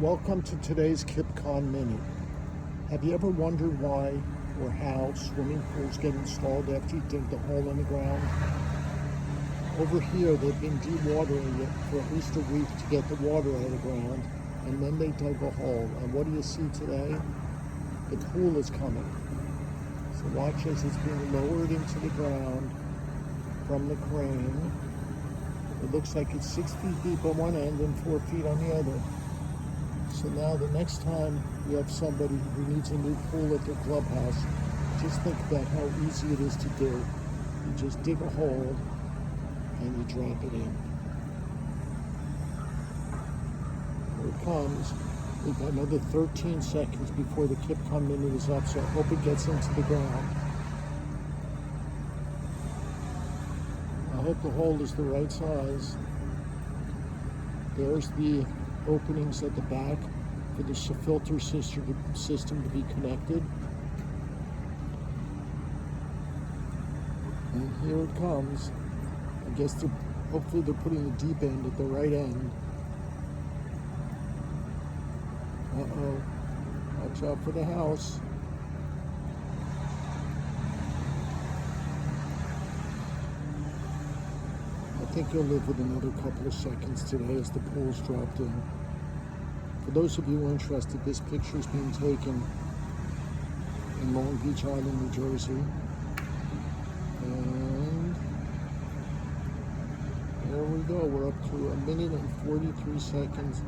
Welcome to today's Kipcon Minute. Have you ever wondered why or how swimming pools get installed after you dig the hole in the ground? Over here, they've been dewatering it for at least a week to get the water out of the ground, and then they dug a hole. And what do you see today? The pool is coming. So watch as it's being lowered into the ground from the crane. It looks like it's 6 feet deep on one end and 4 feet on the other. So now the next time you have somebody who needs a new pool at their clubhouse, just think about how easy it is to do. You just dig a hole and you drop it in. Here it comes. We've got another 13 seconds before the Kipcon Minute is up, so I hope it gets into the ground. I hope the hole is the right size. There's the openings at the back for the filter system to be connected. And here it comes. I guess hopefully they're putting the deep end at the right end. Uh-oh. Watch out for the house. I think you'll live with another couple of seconds today as the pool's dropped in. For those of you who are interested, this picture is being taken in Long Beach Island, New Jersey. And there we go. We're up to 1 minute and 43 seconds.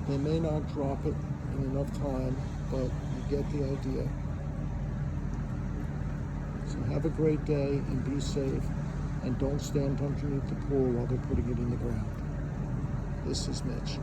They may not drop it in enough time, but you get the idea. So have a great day and be safe. And don't stand underneath the pool while they're putting it in the ground. This is Mitch.